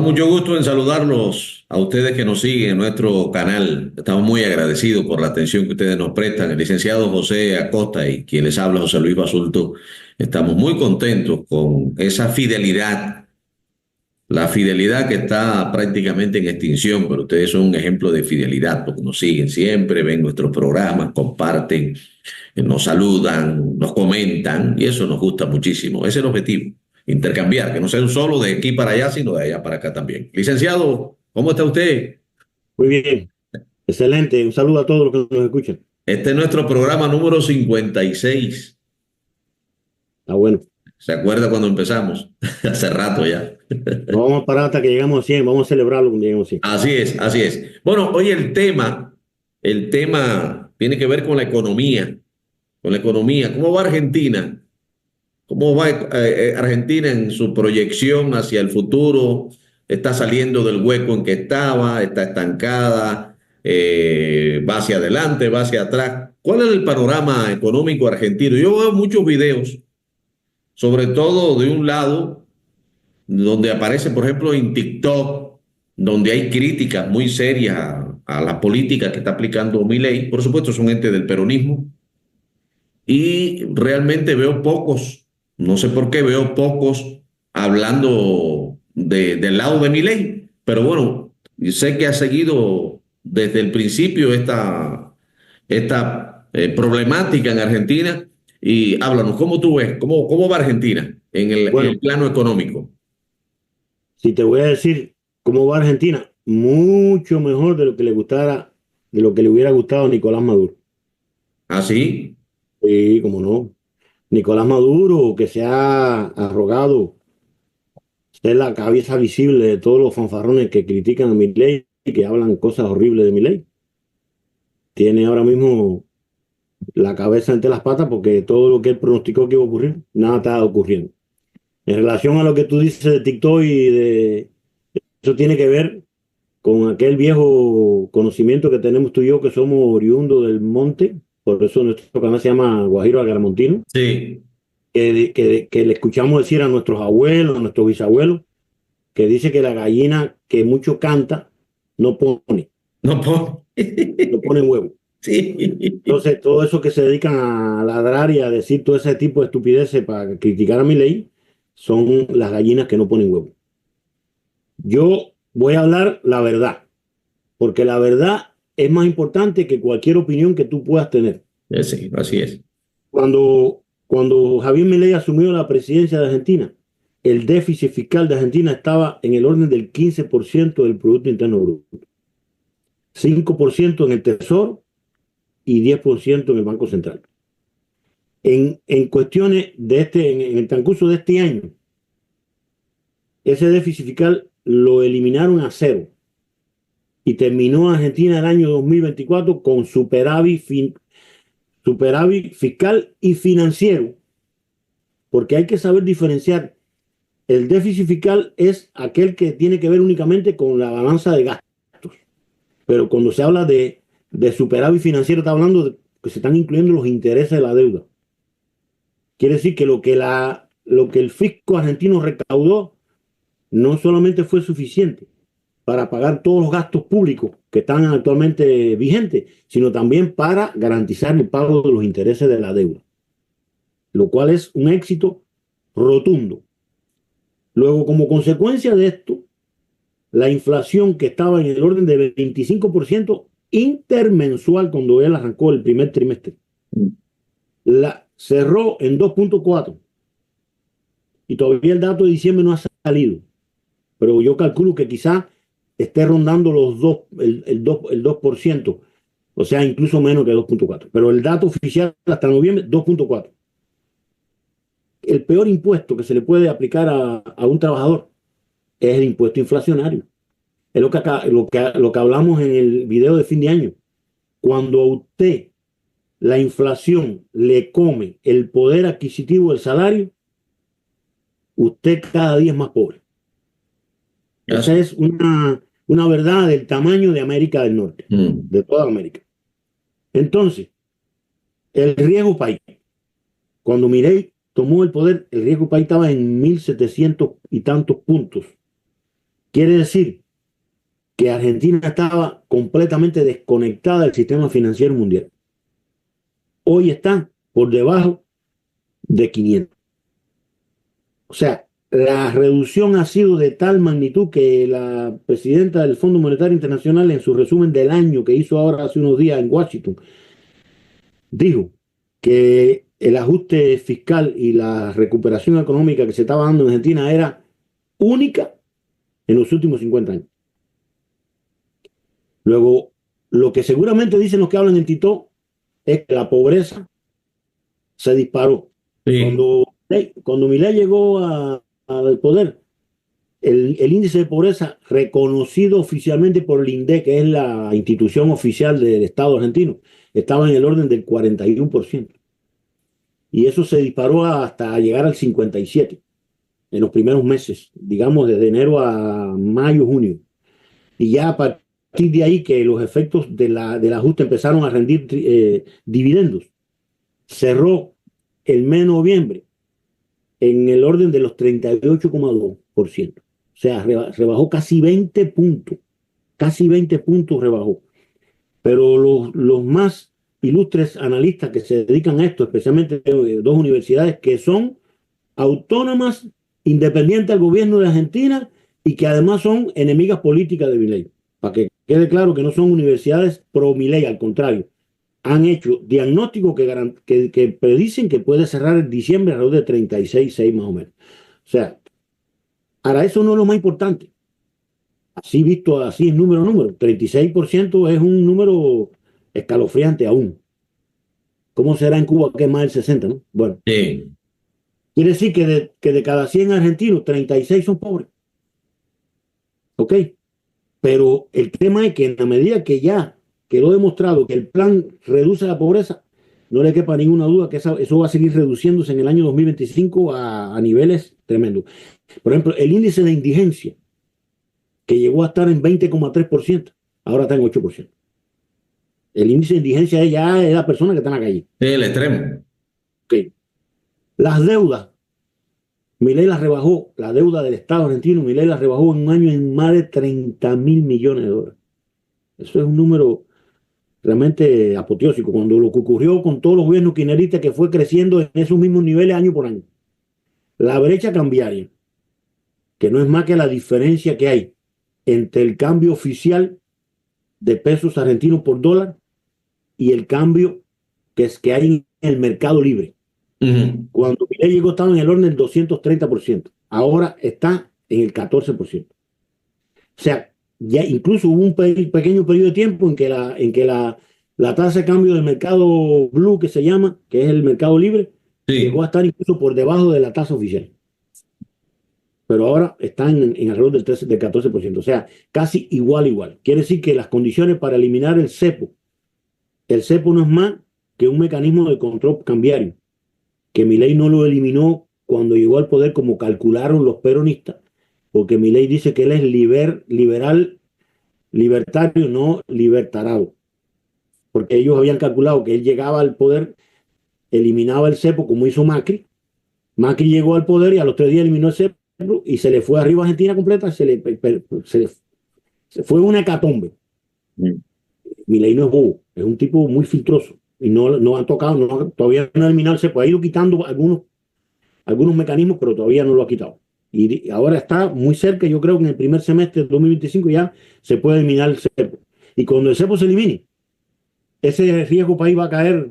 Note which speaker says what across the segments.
Speaker 1: mucho gusto en saludarlos a ustedes que nos siguen en nuestro canal. Estamos muy agradecidos por la atención que ustedes nos prestan. El licenciado José Acosta y quien les habla, José Luis Basulto, estamos muy contentos con esa fidelidad, la fidelidad que está prácticamente en extinción, pero ustedes son un ejemplo de fidelidad porque nos siguen siempre, ven nuestros programas, comparten, nos saludan, nos comentan y eso nos gusta muchísimo. Ese es el objetivo, intercambiar, que no sea un solo de aquí para allá, sino de allá para acá también. Licenciado, ¿cómo está usted?
Speaker 2: Muy bien, excelente. Un saludo a todos los que nos escuchan.
Speaker 1: Este es nuestro programa número 56.
Speaker 2: Está bueno.
Speaker 1: ¿Se acuerda cuando empezamos? Hace rato ya.
Speaker 2: No vamos a parar hasta que llegamos a 100. Vamos a celebrarlo cuando lleguemos a 100.
Speaker 1: Así es, así es. Bueno, hoy el tema tiene que ver con la economía, con la economía. ¿Cómo va Argentina? ¿Cómo va Argentina en su proyección hacia el futuro? ¿Está saliendo del hueco en que estaba? ¿Está estancada? ¿Va hacia adelante? ¿Va hacia atrás? ¿Cuál es el panorama económico argentino? Yo veo muchos videos, sobre todo de un lado, donde aparece, por ejemplo, en TikTok, donde hay críticas muy serias a la política que está aplicando Milei. Por supuesto, son gente del peronismo y realmente veo pocos, no sé por qué, veo pocos hablando del lado de mi ley, pero bueno, sé que ha seguido desde el principio esta problemática en Argentina y háblanos, ¿cómo tú ves? ¿Cómo va Argentina en el
Speaker 2: Bueno,
Speaker 1: plano económico?
Speaker 2: si te voy a decir cómo va Argentina, mucho mejor de lo que le gustara, de lo que le hubiera gustado a Nicolás Maduro.
Speaker 1: ¿Así?
Speaker 2: Sí, cómo no. Nicolás Maduro, que se ha arrogado ser la cabeza visible de todos los fanfarrones que critican a Milei y que hablan cosas horribles de Milei, tiene ahora mismo la cabeza entre las patas porque todo lo que él pronosticó que iba a ocurrir, nada está ocurriendo. En relación a lo que tú dices de TikTok y de eso tiene que ver con aquel viejo conocimiento que tenemos tú y yo que somos oriundos del monte, por eso nuestro canal se llama Guajiro Agramontino,
Speaker 1: Sí.
Speaker 2: que le escuchamos decir a nuestros abuelos, a nuestros bisabuelos, que dice que la gallina que mucho canta no pone,
Speaker 1: No puedo.
Speaker 2: no pone huevo.
Speaker 1: Sí.
Speaker 2: Entonces, todo eso que se dedican a ladrar y a decir todo ese tipo de estupideces para criticar a mi ley son las gallinas que no ponen huevo. Yo voy a hablar la verdad, porque la verdad es más importante que cualquier opinión que tú puedas tener.
Speaker 1: Sí, así es.
Speaker 2: Cuando Javier Milei asumió la presidencia de Argentina, el déficit fiscal de Argentina estaba en el orden del 15% del Producto Interno Bruto, 5% en el Tesoro y 10% en el Banco Central. En cuestiones de en el transcurso de este año, ese déficit fiscal lo eliminaron a cero y terminó Argentina el año 2024 con superávit fiscal y financiero, porque hay que saber diferenciar. El déficit fiscal es aquel que tiene que ver únicamente con la balanza de gastos, pero cuando se habla de superávit financiero está hablando de que se están incluyendo los intereses de la deuda. Quiere decir que lo que el fisco argentino recaudó no solamente fue suficiente para pagar todos los gastos públicos que están actualmente vigentes, sino también para garantizar el pago de los intereses de la deuda, lo cual es un éxito rotundo. Luego, como consecuencia de esto, la inflación que estaba en el orden de 25% intermensual cuando él arrancó el primer trimestre, la cerró en 2.4 y todavía el dato de diciembre no ha salido, pero yo calculo que quizá esté rondando los 2, el 2%, o sea, incluso menos que 2.4. Pero el dato oficial hasta noviembre, 2.4. El peor impuesto que se le puede aplicar a un trabajador es el impuesto inflacionario. Es lo que hablamos en el video de fin de año. Cuando a usted la inflación le come el poder adquisitivo del salario, usted cada día es más pobre. Esa
Speaker 1: Así.
Speaker 2: es una verdad del tamaño de América del Norte,
Speaker 1: Mm.
Speaker 2: de toda América. Entonces, el riesgo país. Cuando Milei tomó el poder, el riesgo país estaba en 1.700 y tantos puntos. Quiere decir que Argentina estaba completamente desconectada del sistema financiero mundial. Hoy está por debajo de 500. O sea, la reducción ha sido de tal magnitud que la presidenta del Fondo Monetario Internacional, en su resumen del año que hizo ahora hace unos días en Washington, dijo que el ajuste fiscal y la recuperación económica que se estaba dando en Argentina era única en los últimos 50 años. Luego, lo que seguramente dicen los que hablan en Tito es que la pobreza se disparó.
Speaker 1: Sí.
Speaker 2: Cuando Milei llegó al poder, el índice de pobreza reconocido oficialmente por el INDEC, que es la institución oficial del Estado argentino, estaba en el orden del 41%. Y eso se disparó hasta llegar al 57% en los primeros meses, digamos desde enero a mayo, junio. Y ya a partir de ahí que los efectos del ajuste empezaron a rendir dividendos. Cerró el mes de noviembre en el orden de los 38,2%. O sea, rebajó casi 20 puntos. Casi 20 puntos rebajó. Pero los más ilustres analistas que se dedican a esto, especialmente dos universidades que son autónomas, independientes del gobierno de Argentina y que además son enemigas políticas de Milei. Para que quede claro que no son universidades pro Milei, al contrario. Han hecho diagnósticos que predicen que puede cerrar en diciembre alrededor de 36,6 más o menos. O sea, ahora eso no es lo más importante. Así visto, así es número. 36% es un número escalofriante aún. ¿Cómo será en Cuba, que es más del 60%, ¿no? Bueno,
Speaker 1: Sí.
Speaker 2: quiere decir que de cada 100 argentinos, 36 son pobres. ¿Ok? Pero el tema es que en la medida que ya quedó demostrado que el plan reduce la pobreza, no le quepa ninguna duda que eso va a seguir reduciéndose en el año 2025 a niveles tremendos. Por ejemplo, el índice de indigencia, que llegó a estar en 20,3%, ahora está en 8%. El índice de indigencia ya es la persona que está en la calle.
Speaker 1: Sí, el extremo.
Speaker 2: Okay. Las deudas, Milei las rebajó, la deuda del Estado argentino, Milei las rebajó en un año en más de 30.000 millones de dólares. Eso es un número realmente apoteósico, cuando lo que ocurrió con todos los gobiernos kirchneristas, que fue creciendo en esos mismos niveles año por año. La brecha cambiaria, que no es más que la diferencia que hay entre el cambio oficial de pesos argentinos por dólar y el cambio que hay en el mercado libre. Cuando Milei llegó estaba en el orden del 230%, ahora está en el 14%. O sea, ya incluso hubo un pequeño periodo de tiempo en que la tasa de cambio del mercado blue, que se llama, que es el mercado libre,
Speaker 1: Sí.
Speaker 2: llegó a estar incluso por debajo de la tasa oficial. Pero ahora están en alrededor del 14%. O sea, casi igual. Quiere decir que las condiciones para eliminar el cepo no es más que un mecanismo de control cambiario, que Milei no lo eliminó cuando llegó al poder como calcularon los peronistas, porque Milei dice que él es liberal, libertario, no libertarado, porque ellos habían calculado que él llegaba al poder, eliminaba el cepo como hizo Macri. Macri llegó al poder y a los 3 días eliminó el cepo y se le fue arriba a Argentina completa, se fue una hecatombe. Milei no es bobo, es un tipo muy filtroso y no han tocado, todavía no ha eliminado el cepo, ha ido quitando algunos mecanismos, pero todavía no lo ha quitado. Y ahora está muy cerca, yo creo que en el primer semestre de 2025 ya se puede eliminar el cepo. Y cuando el cepo se elimine, ese riesgo país va a caer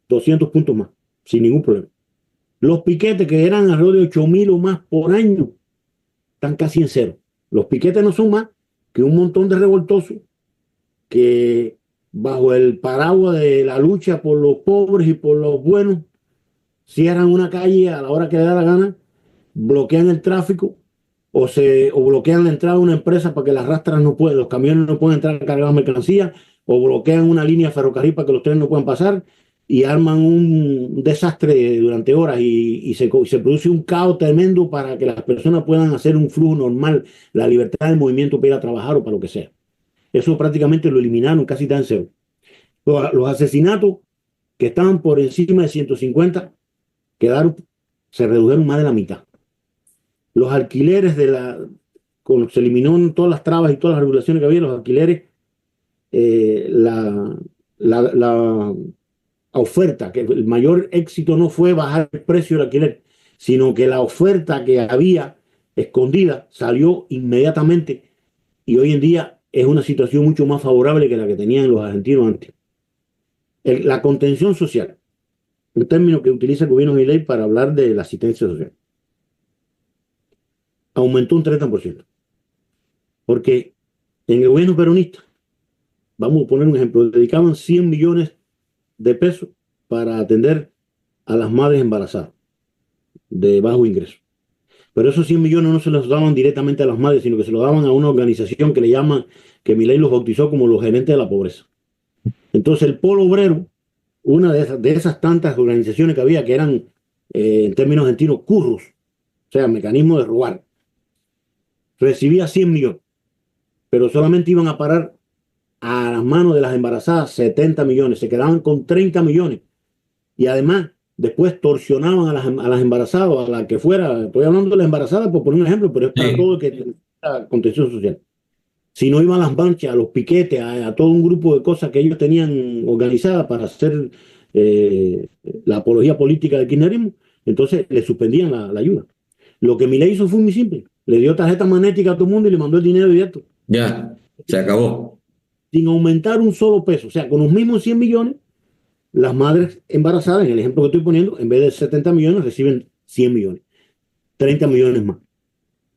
Speaker 2: 200 puntos más, sin ningún problema. Los piquetes, que eran alrededor de 8.000 o más por año, están casi en cero. Los piquetes no son más que un montón de revoltosos que, bajo el paraguas de la lucha por los pobres y por los buenos, cierran una calle a la hora que le da la gana, bloquean el tráfico o bloquean la entrada de una empresa para que las rastras los camiones no puedan entrar cargados de mercancía, o bloquean una línea de ferrocarril para que los trenes no puedan pasar, y arman un desastre durante horas y se produce un caos tremendo para que las personas puedan hacer un flujo normal, la libertad del movimiento para ir a trabajar o para lo que sea. Eso prácticamente lo eliminaron, casi tan cero. Los asesinatos que estaban por encima de 150 se redujeron más de la mitad. Los alquileres se eliminó todas las trabas y todas las regulaciones que había en los alquileres, la oferta, que el mayor éxito no fue bajar el precio del alquiler, sino que la oferta que había escondida salió inmediatamente y hoy en día es una situación mucho más favorable que la que tenían los argentinos antes. La contención social, un término que utiliza el gobierno de Milei para hablar de la asistencia social, aumentó un 30%. Porque en el gobierno peronista, vamos a poner un ejemplo, dedicaban 100 millones de pesos para atender a las madres embarazadas de bajo ingreso. Pero esos 100 millones no se los daban directamente a las madres, sino que se los daban a una organización que le llaman, que Milei los bautizó como los gerentes de la pobreza. Entonces el Polo Obrero, una de esas tantas organizaciones que había, que eran, en términos argentinos, curros, o sea, mecanismo de robar, recibía 100 millones, pero solamente iban a parar a las manos de las embarazadas 70 millones, se quedaban con 30 millones. Y además, después torsionaban a las embarazadas, o a la que fuera, estoy hablando de las embarazadas por poner un ejemplo, pero es para
Speaker 1: Sí.
Speaker 2: todo el que necesita contención social. Si no iban a las marchas, a los piquetes, a todo un grupo de cosas que ellos tenían organizadas para hacer la apología política del kirchnerismo, entonces le suspendían la ayuda. Lo que Milei hizo fue muy simple. Le dio tarjeta magnética a todo el mundo y le mandó el dinero directo,
Speaker 1: Ya, se acabó.
Speaker 2: sin aumentar un solo peso. O sea, con los mismos 100 millones, las madres embarazadas, en el ejemplo que estoy poniendo, en vez de 70 millones, reciben 100 millones, 30 millones más.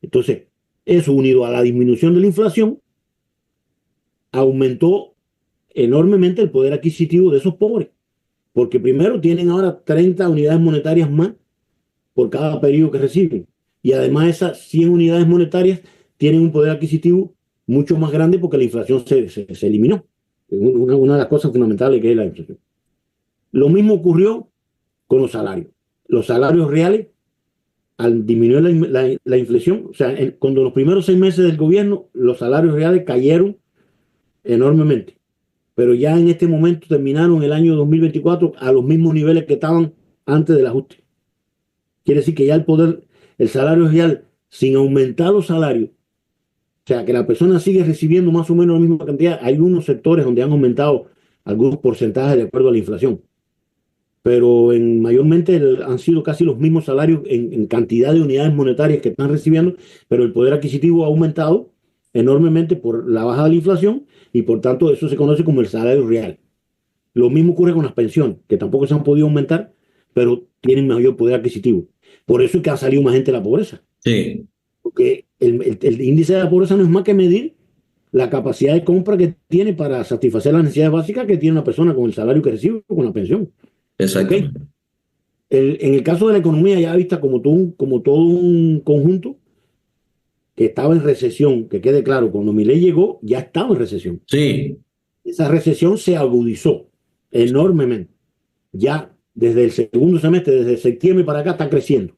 Speaker 2: Entonces, eso unido a la disminución de la inflación, aumentó enormemente el poder adquisitivo de esos pobres. Porque primero tienen ahora 30 unidades monetarias más por cada periodo que reciben. Y además esas 100 unidades monetarias tienen un poder adquisitivo mucho más grande porque la inflación se eliminó. Una de las cosas fundamentales que es la inflación. Lo mismo ocurrió con los salarios. Los salarios reales, al disminuir la inflación, o sea, cuando los primeros 6 meses del gobierno, los salarios reales cayeron enormemente. Pero ya en este momento terminaron el año 2024 a los mismos niveles que estaban antes del ajuste. Quiere decir que ya el salario real, sin aumentar los salarios, o sea, que la persona sigue recibiendo más o menos la misma cantidad. Hay unos sectores donde han aumentado algunos porcentajes de acuerdo a la inflación, pero mayormente han sido casi los mismos salarios en cantidad de unidades monetarias que están recibiendo, pero el poder adquisitivo ha aumentado enormemente por la baja de la inflación y por tanto eso se conoce como el salario real. Lo mismo ocurre con las pensiones, que tampoco se han podido aumentar, pero tienen mayor poder adquisitivo. Por eso es que ha salido más gente de la pobreza.
Speaker 1: Sí,
Speaker 2: Porque el índice de la pobreza no es más que medir la capacidad de compra que tiene para satisfacer las necesidades básicas que tiene una persona con el salario que recibe o con la pensión. ¿Okay?
Speaker 1: exactamente.
Speaker 2: En el caso de la economía ya vista como todo un conjunto que estaba en recesión, que quede claro, cuando Milei llegó ya estaba en recesión.
Speaker 1: Sí,
Speaker 2: Esa recesión se agudizó enormemente. Ya desde el segundo semestre, desde septiembre para acá, está creciendo.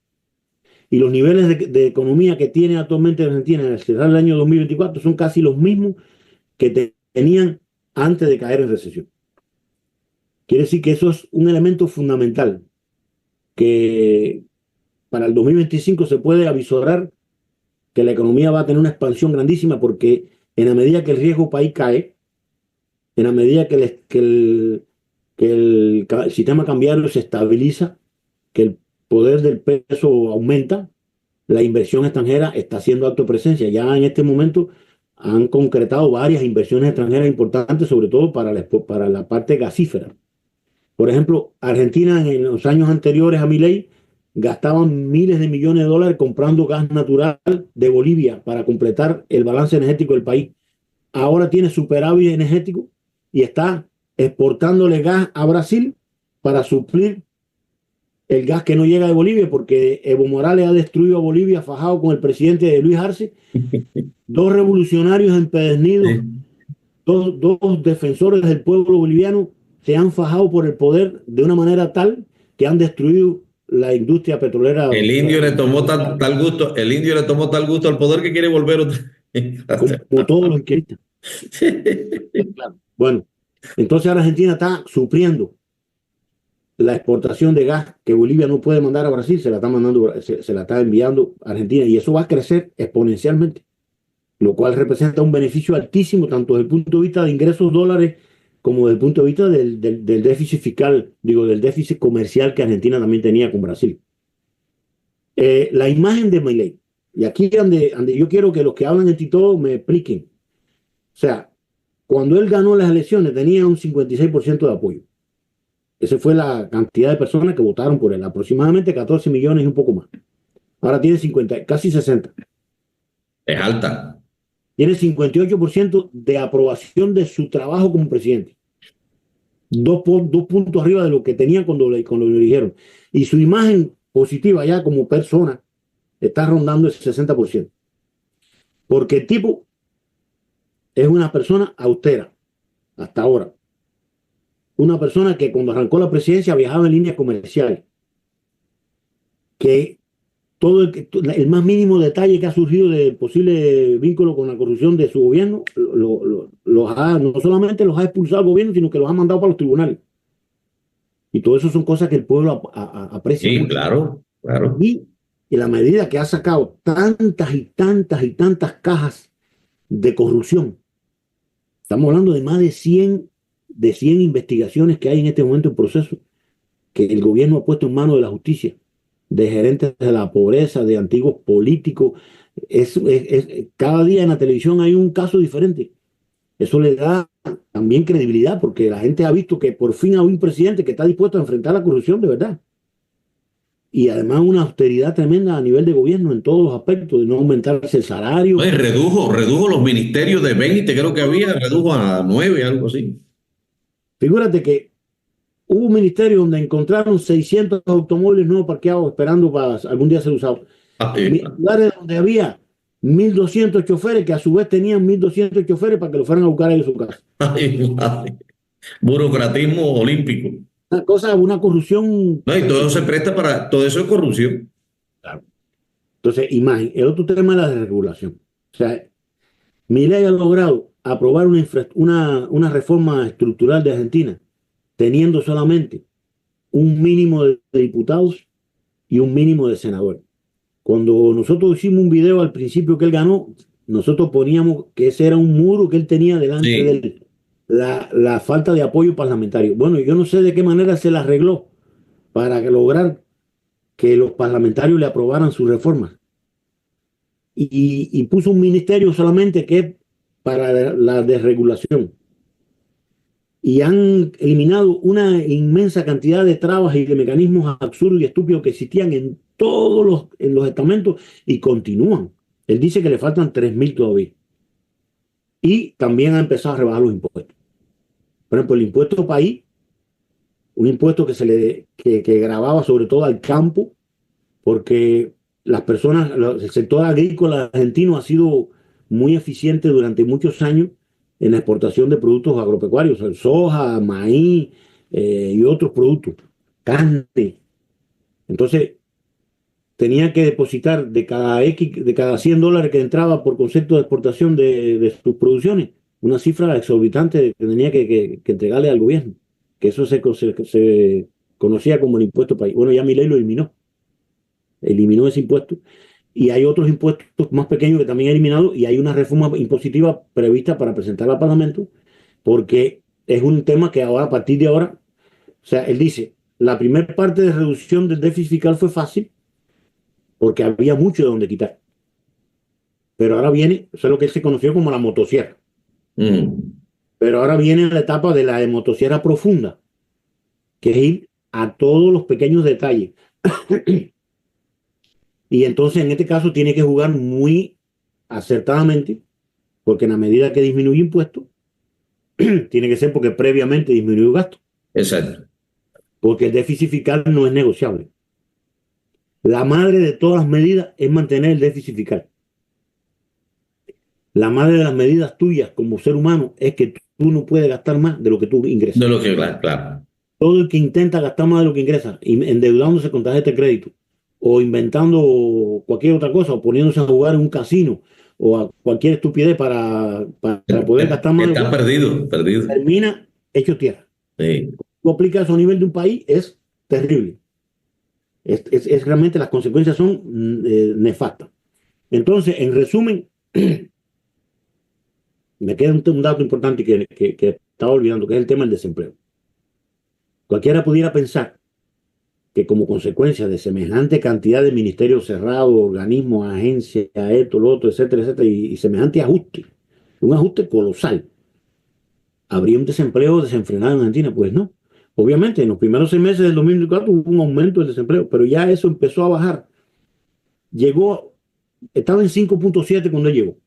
Speaker 2: Y los niveles de economía que tiene actualmente Argentina al cerrar el año 2024 son casi los mismos que tenían antes de caer en recesión. Quiere decir que eso es un elemento fundamental que para el 2025 se puede avisorar que la economía va a tener una expansión grandísima porque en la medida que el riesgo país cae, en la medida que el sistema cambiario se estabiliza, que el poder del peso aumenta, la inversión extranjera está haciendo acto de presencia. Ya en este momento han concretado varias inversiones extranjeras importantes, sobre todo para la parte gasífera. Por ejemplo, Argentina en los años anteriores a Milei gastaban miles de millones de dólares comprando gas natural de Bolivia para completar el balance energético del país. Ahora tiene superávit energético y está exportándole gas a Brasil para suplir el gas que no llega de Bolivia, porque Evo Morales ha destruido a Bolivia fajado con el presidente de Luis Arce, dos revolucionarios empedernidos,
Speaker 1: sí.
Speaker 2: dos defensores del pueblo boliviano se han fajado por el poder de una manera tal que han destruido la industria petrolera
Speaker 1: El indio le tomó tal gusto, el indio le tomó tal gusto al poder que quiere volver otra vez.
Speaker 2: como todos los izquierdistas. Bueno, entonces Argentina está supliendo la exportación de gas que Bolivia no puede mandar a Brasil, se la está enviando a Argentina y eso va a crecer exponencialmente. lo cual representa un beneficio altísimo tanto desde el punto de vista de ingresos dólares como desde el punto de vista del déficit fiscal, digo, del déficit comercial que Argentina también tenía con Brasil. La imagen de Milei, y aquí es donde yo quiero que los que hablan en Tito me expliquen. O sea, cuando él ganó las elecciones tenía un 56% de apoyo. Esa fue la cantidad de personas que votaron por él, aproximadamente 14 millones y un poco más. Ahora tiene 50, casi 60.
Speaker 1: Es alta.
Speaker 2: Tiene 58% de aprobación de su trabajo como presidente. Dos puntos arriba de lo que tenía cuando lo eligieron. Y su imagen positiva ya como persona está rondando el 60%. Porque el tipo es una persona austera, hasta ahora. Una persona que cuando arrancó la presidencia viajaba en líneas comerciales. Que todo el más mínimo detalle que ha surgido del posible vínculo con la corrupción de su gobierno, no solamente los ha expulsado al gobierno, sino que los ha mandado para los tribunales. Y todo eso son cosas que el pueblo aprecia
Speaker 1: Sí,
Speaker 2: mucho.
Speaker 1: claro, claro.
Speaker 2: Y en la medida que ha sacado tantas y tantas y tantas cajas de corrupción, estamos hablando de más de 100 investigaciones que hay en este momento en proceso, que el gobierno ha puesto en manos de la justicia, de gerentes de la pobreza, de antiguos políticos. Cada día en la televisión hay un caso diferente. Eso le da también credibilidad, porque la gente ha visto que por fin hay un presidente que está dispuesto a enfrentar la corrupción de verdad. Y además una austeridad tremenda a nivel de gobierno en todos los aspectos, de no aumentarse el salario.
Speaker 1: Oye, redujo los ministerios de 20, creo que había, redujo a 9, algo así.
Speaker 2: Figúrate que hubo un ministerio donde encontraron 600 automóviles nuevos parqueados esperando para algún día ser usados.
Speaker 1: Ay,
Speaker 2: Lugares donde había 1.200 choferes que a su vez tenían 1.200 choferes para que lo fueran a buscar a ellos a su casa.
Speaker 1: ay, ay. Burocratismo olímpico.
Speaker 2: Una cosa, una corrupción.
Speaker 1: No, y todo eso se presta para, todo eso es corrupción.
Speaker 2: Claro. Entonces, imagen, el otro tema es la desregulación. O sea, Milei ha logrado aprobar una reforma estructural de Argentina, teniendo solamente un mínimo de diputados y un mínimo de senadores. Cuando nosotros hicimos un video al principio que él ganó, nosotros poníamos que ese era un muro que él tenía delante de él, la falta de apoyo parlamentario. Bueno, yo no sé de qué manera se la arregló para lograr que los parlamentarios le aprobaran sus reformas. Y puso un ministerio solamente que es para la desregulación. Y han eliminado una inmensa cantidad de trabas y de mecanismos absurdos y estúpidos que existían en todos los estamentos y continúan. Él dice que le faltan 3.000 todavía. Y también ha empezado a rebajar los impuestos. Por ejemplo, el impuesto país, un impuesto que grababa sobre todo al campo, porque las personas, el sector agrícola argentino ha sido muy eficiente durante muchos años en la exportación de productos agropecuarios, soja, maíz y otros productos, carne. Entonces, tenía que depositar de cada $100 que entraba por concepto de exportación de sus producciones, una cifra exorbitante que tenía que entregarle al gobierno, que eso se conocía como el impuesto país. Bueno, ya Milei lo eliminó ese impuesto. Y hay otros impuestos más pequeños que también ha eliminado y hay una reforma impositiva prevista para presentar al Parlamento porque es un tema que ahora, a partir de ahora, o sea, él dice, la primera parte de reducción del déficit fiscal fue fácil porque había mucho de donde quitar. Pero ahora viene, eso es lo que él se conoció como la motosierra. Pero ahora viene la etapa de la motosierra profunda, que es ir a todos los pequeños detalles. Y entonces en este caso tiene que jugar muy acertadamente, porque en la medida que disminuye impuestos, tiene que ser porque previamente disminuyó gasto.
Speaker 1: Exacto.
Speaker 2: Porque el déficit fiscal no es negociable. La madre de todas las medidas es mantener el déficit fiscal. La madre de las medidas tuyas como ser humano es que tú no puedes gastar más de lo que tú ingresas.
Speaker 1: De lo que, claro.
Speaker 2: Todo el que intenta gastar más de lo que ingresa, endeudándose con tarjeta de crédito, o inventando cualquier otra cosa, o poniéndose a jugar en un casino, o a cualquier estupidez para poder gastar más.
Speaker 1: Está perdido.
Speaker 2: Termina hecho tierra.
Speaker 1: Sí.
Speaker 2: Tú aplicas eso a nivel de un país, es terrible. Realmente las consecuencias son nefastas. Entonces, en resumen, me queda un dato importante que estaba olvidando, que es el tema del desempleo. Cualquiera pudiera pensar que como consecuencia de semejante cantidad de ministerios cerrados, organismos, agencias, esto, lo otro, etcétera, etcétera, y semejante ajuste, un ajuste colosal, habría un desempleo desenfrenado en Argentina. Pues no. Obviamente, en los primeros 6 meses del 2024 hubo un aumento del desempleo, pero ya eso empezó a bajar. Estaba en 5.7 cuando llegó,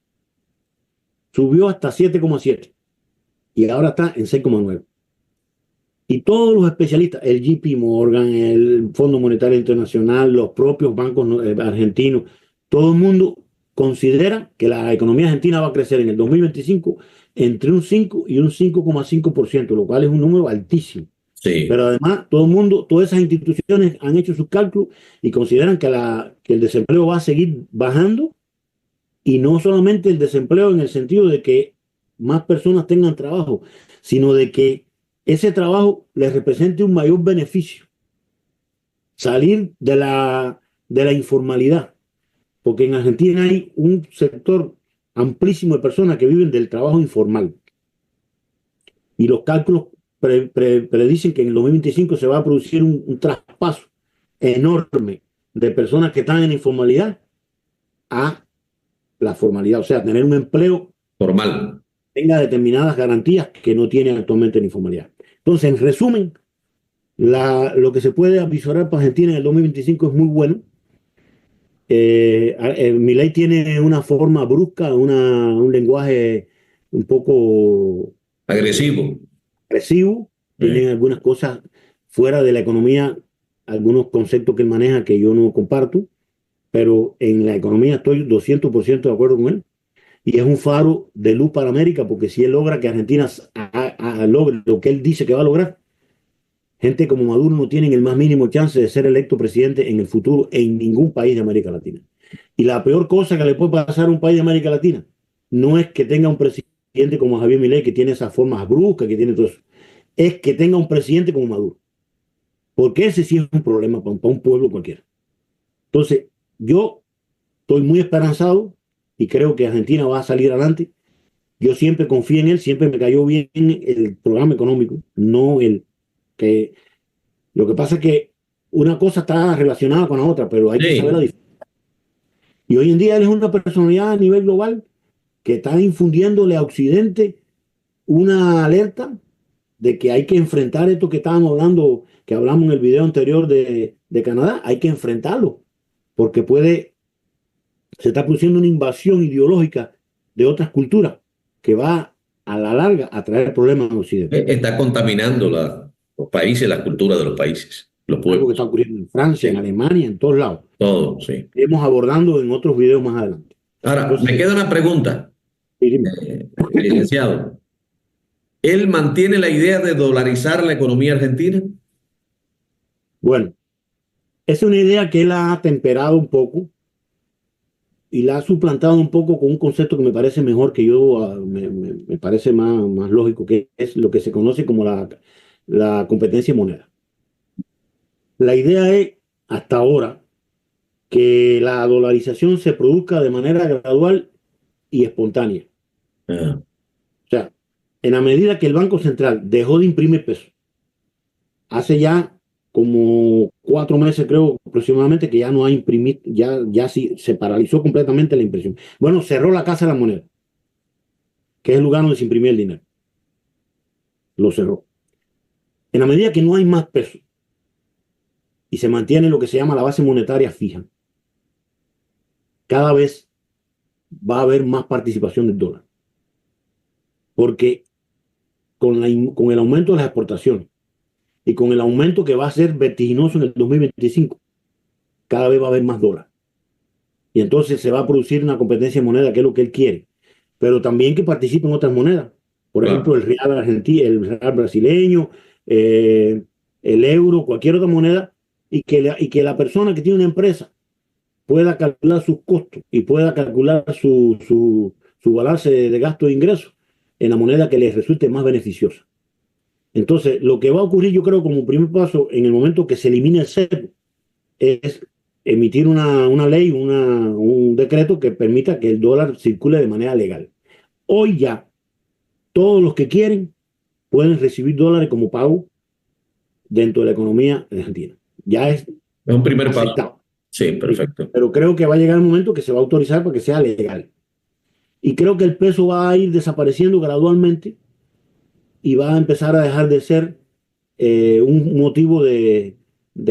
Speaker 2: subió hasta 7.7 y ahora está en 6.9. Y todos los especialistas, el JP Morgan, el Fondo Monetario Internacional, los propios bancos argentinos, todo el mundo considera que la economía argentina va a crecer en el 2025 entre un 5 y un 5.5%, lo cual es un número altísimo.
Speaker 1: Sí.
Speaker 2: Pero además, todo el mundo, todas esas instituciones han hecho sus cálculos y consideran que el desempleo va a seguir bajando, y no solamente el desempleo en el sentido de que más personas tengan trabajo, sino de que ese trabajo les represente un mayor beneficio. Salir de la informalidad, porque en Argentina hay un sector amplísimo de personas que viven del trabajo informal. Y los cálculos predicen que en el 2025 se va a producir un traspaso enorme de personas que están en informalidad a la formalidad, o sea, tener un empleo
Speaker 1: Formal.
Speaker 2: tenga determinadas garantías que no tiene actualmente la informalidad. Entonces, en resumen, lo que se puede avisorar para Argentina en el 2025 es muy bueno. Milei tiene una forma brusca, un lenguaje un poco
Speaker 1: Agresivo.
Speaker 2: agresivo, tiene algunas cosas fuera de la economía, algunos conceptos que él maneja que yo no comparto, pero en la economía estoy 200% de acuerdo con él. Y es un faro de luz para América, porque si él logra que Argentina logre lo que él dice que va a lograr, gente como Maduro no tienen el más mínimo chance de ser electo presidente en el futuro en ningún país de América Latina. Y la peor cosa que le puede pasar a un país de América Latina no es que tenga un presidente como Javier Milei, que tiene esas formas bruscas, que tiene todo eso, es que tenga un presidente como Maduro, porque ese sí es un problema para un pueblo cualquiera. Entonces, yo estoy muy esperanzado y creo que Argentina va a salir adelante. Yo siempre confié en él, siempre me cayó bien el programa económico, no el que... Lo que pasa es que una cosa está relacionada con la otra, pero hay que saber la
Speaker 1: Sí.
Speaker 2: diferencia. Y hoy en día él es una personalidad a nivel global que está infundiéndole a Occidente una alerta de que hay que enfrentar esto que estábamos hablando, que hablamos en el video anterior de Canadá, hay que enfrentarlo, porque se está produciendo una invasión ideológica de otras culturas que va a la larga a traer problemas en Occidente.
Speaker 1: Está contaminando los países, la cultura de los países, los
Speaker 2: Algo que está
Speaker 1: pueblos.
Speaker 2: ocurriendo en Francia, en
Speaker 1: Sí.
Speaker 2: Alemania, en todos lados.
Speaker 1: Todo, sí.
Speaker 2: Iremos abordando en otros videos más adelante.
Speaker 1: Ahora, me
Speaker 2: Entonces,
Speaker 1: queda una pregunta, licenciado. ¿Él mantiene la idea de dolarizar la economía argentina?
Speaker 2: bueno, es una idea que él ha temperado un poco y la ha suplantado un poco con un concepto que me parece mejor, que me parece más lógico, que es lo que se conoce como la competencia de moneda. La idea es, hasta ahora, que la dolarización se produzca de manera gradual y espontánea.
Speaker 1: Ah,
Speaker 2: O sea, en la medida que el Banco Central dejó de imprimir pesos, hace ya como 4 meses, creo, aproximadamente, que ya no ha imprimido, ya sí se paralizó completamente la impresión. Bueno, cerró la Casa de la Moneda, que es el lugar donde se imprimía el dinero. Lo cerró. En la medida que no hay más pesos y se mantiene lo que se llama la base monetaria fija, cada vez va a haber más participación del dólar. Porque con el aumento de las exportaciones y con el aumento que va a ser vertiginoso en el 2025, cada vez va a haber más dólar. Y entonces se va a producir una competencia de moneda, que es lo que él quiere. Pero también que participen otras monedas. Por ejemplo,
Speaker 1: claro.
Speaker 2: el real argentino, el real brasileño, el euro, cualquier otra moneda, y que la persona que tiene una empresa pueda calcular sus costos y pueda calcular su balance de gasto e ingresos en la moneda que les resulte más beneficiosa. Entonces, lo que va a ocurrir, yo creo, como primer paso, en el momento que se elimine el cepo, es emitir una ley, un decreto que permita que el dólar circule de manera legal. Hoy ya todos los que quieren pueden recibir dólares como pago dentro de la economía argentina. Ya es
Speaker 1: Es un primer paso.
Speaker 2: aceptado.
Speaker 1: Sí, perfecto.
Speaker 2: Pero creo que va a llegar el momento que se va a autorizar para que sea legal. Y creo que el peso va a ir desapareciendo gradualmente y va a empezar a dejar de ser un motivo de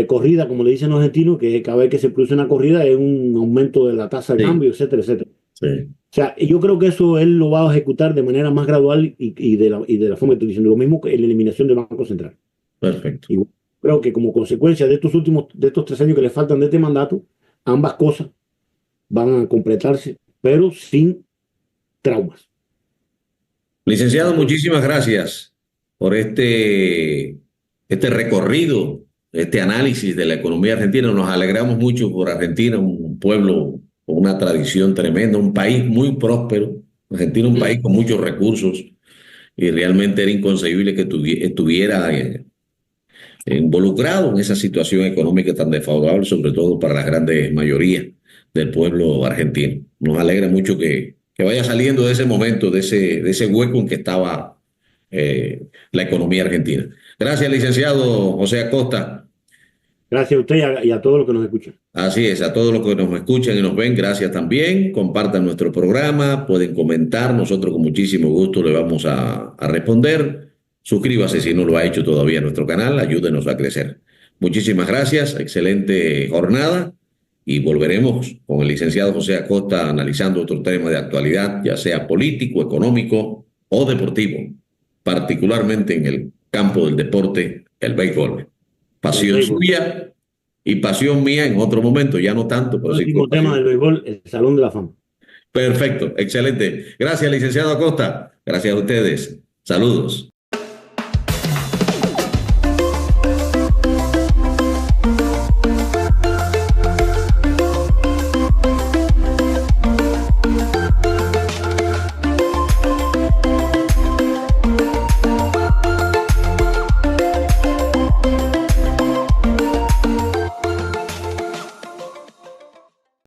Speaker 2: corrida, como le dicen los argentinos, que cada vez que se produce una corrida es un aumento de la tasa de
Speaker 1: Sí.
Speaker 2: cambio, etcétera, etcétera.
Speaker 1: Sí.
Speaker 2: O sea, yo creo que eso él lo va a ejecutar de manera más gradual y de la forma que estoy diciendo, lo mismo que la eliminación del Banco Central.
Speaker 1: Perfecto.
Speaker 2: Y creo que como consecuencia de estos 3 años que le faltan de este mandato, ambas cosas van a completarse, pero sin traumas.
Speaker 1: Licenciado, muchísimas gracias por este recorrido, este análisis de la economía argentina. Nos alegramos mucho por Argentina, un pueblo con una tradición tremenda, un país muy próspero. Argentina es un país con muchos recursos y realmente era inconcebible que estuviera involucrado en esa situación económica tan desfavorable, sobre todo para la grande mayoría del pueblo argentino. Nos alegra mucho que vaya saliendo de ese momento, de ese hueco en que estaba la economía argentina. Gracias, licenciado José Acosta.
Speaker 2: Gracias a usted y a todos los que nos escuchan.
Speaker 1: Así es, a todos los que nos escuchan y nos ven, gracias también. Compartan nuestro programa, pueden comentar, nosotros con muchísimo gusto le vamos a responder. Suscríbase si no lo ha hecho todavía a nuestro canal, ayúdenos a crecer. Muchísimas gracias, excelente jornada y volveremos con el licenciado José Acosta analizando otro tema de actualidad, ya sea político, económico o deportivo, particularmente en el campo del deporte, el béisbol. Pasión suya y pasión mía en otro momento, ya no tanto. Pero
Speaker 2: el
Speaker 1: sí
Speaker 2: último tema del béisbol, el Salón de la Fama.
Speaker 1: Perfecto, excelente. Gracias, licenciado Acosta. Gracias a ustedes. Saludos.